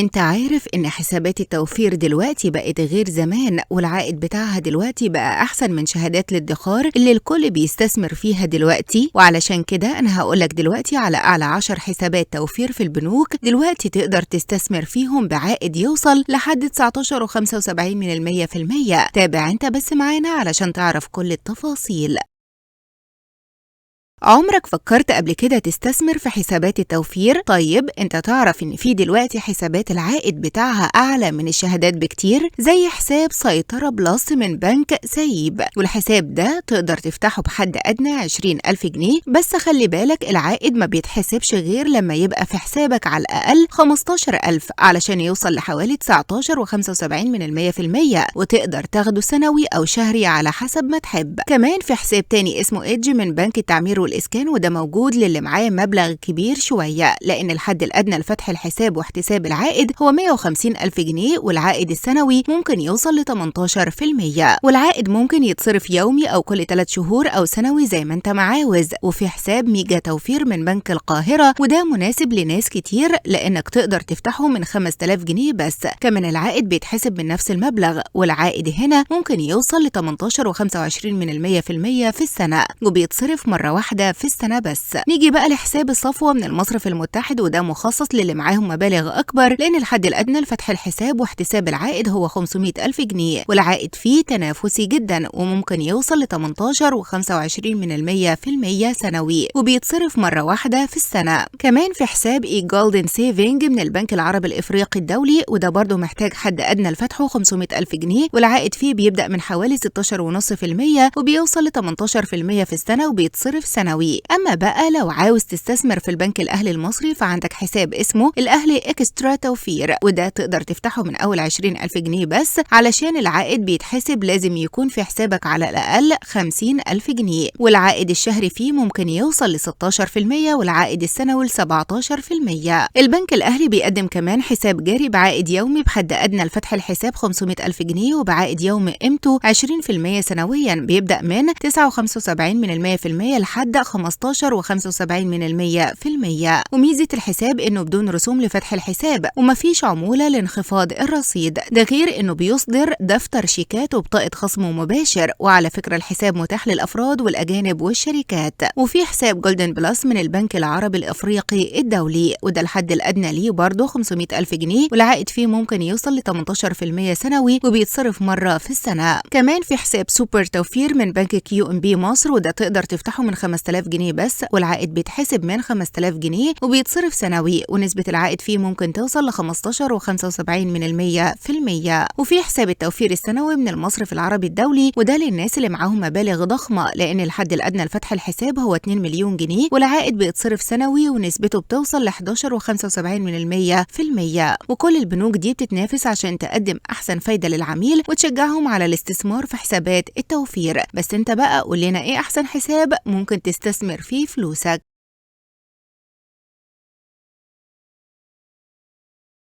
انت عارف ان حسابات التوفير دلوقتي بقت غير زمان، والعائد بتاعها دلوقتي بقى احسن من شهادات الادخار اللي الكل بيستثمر فيها دلوقتي. وعلشان كده انا هقولك دلوقتي على اعلى 10 حسابات توفير في البنوك دلوقتي تقدر تستثمر فيهم بعائد يوصل لحد 19.75%. تابع انت بس معانا علشان تعرف كل التفاصيل. عمرك فكرت قبل كده تستثمر في حسابات التوفير؟ طيب انت تعرف ان في دلوقتي حسابات العائد بتاعها اعلى من الشهادات بكتير، زي حساب سيطرة بلس من بنك سايب، والحساب ده تقدر تفتحه بحد ادنى 20,000 جنيه. بس خلي بالك العائد ما بيتحسبش غير لما يبقى في حسابك على الاقل 15,000 علشان يوصل لحوالي 19.75%، وتقدر تاخده سنوي او شهري على حسب ما تحب. كمان في حساب تاني اسمه ايدج من بنك التعمير الإسكان، وده موجود للي معاه مبلغ كبير شوية، لأن الحد الأدنى لفتح الحساب واحتساب العائد هو 150,000 جنيه، والعائد السنوي ممكن يوصل ل 18%. والعائد ممكن يتصرف يومي أو كل 3 شهور أو سنوي زي ما أنت معاوز. وفي حساب ميجا توفير من بنك القاهرة، وده مناسب لناس كتير لأنك تقدر تفتحه من 5,000 جنيه بس. كمان العائد بيتحسب من نفس المبلغ، والعائد هنا ممكن يوصل ل 18.25% في السنة، وبيتصرف مرة واحدة في السنة بس. نيجي بقى لحساب الصفوة من المصرف المتحد، وده مخصص للي معاهم مبالغ أكبر، لأن الحد الأدنى لفتح الحساب واحتساب العائد هو 500,000 جنيه، والعائد فيه تنافسي جدا وممكن يوصل ل 18.25% سنوي، وبيتصرف مرة واحدة في السنة. كمان في حساب جولدن سيفينج من البنك العربي الإفريقي الدولي، وده برضو محتاج حد أدنى لفتحه 500,000 جنيه، والعائد فيه بيبدأ من حوالي 16.5% وبيوصل ل 18% في السنة، وبيتصرف سنوي. أما بقى لو عاوز تستثمر في البنك الأهلي المصري، فعندك حساب اسمه الأهلي إكسترا توفير، وده تقدر تفتحه من أول 20,000 جنيه بس. علشان العائد بيتحسب لازم يكون في حسابك على الأقل 50,000 جنيه، والعائد الشهري فيه ممكن يوصل ل 16%، والعائد السنوي ل 17%. البنك الأهلي بيقدم كمان حساب جاري بعائد يومي بحد أدنى لفتح الحساب 500,000 جنيه، وبعائد يومي قيمته 20% سنويا، بيبدأ من 9.75% لحد 15.75%. وميزة الحساب انه بدون رسوم لفتح الحساب، ومفيش عمولة لانخفاض الرصيد، ده غير انه بيصدر دفتر شيكات وبطاقة خصم مباشر. وعلى فكرة الحساب متاح للأفراد والأجانب والشركات. وفي حساب جولدن بلس من البنك العربي الأفريقي الدولي، وده الحد الأدنى ليه برضه 500,000 جنيه، والعائد فيه ممكن يوصل ل 18% سنوي، وبيتصرف مرة في السنة. كمان في حساب سوبر توفير من بنك QNB مصر، وده تقدر تفتحه من 5,000 جنيه بس، والعائد بيتحسب من 5,000 جنيه وبيتصرف سنوي، ونسبة العائد فيه ممكن توصل ل 15.75%. وفي حساب التوفير السنوي من المصرف العربي الدولي، وده للناس اللي معاهم مبالغ ضخمة، لأن الحد الأدنى لفتح الحساب هو 2 مليون جنيه، والعائد بيتصرف سنوي ونسبته بتوصل ل 11.75%. وكل البنوك دي بتتنافس عشان تقدم أحسن فايدة للعميل وتشجعهم على الاستثمار في حسابات التوفير. بس انت بقى قول لنا ايه أحسن حساب ممكن تستثمر فيه فلوسك؟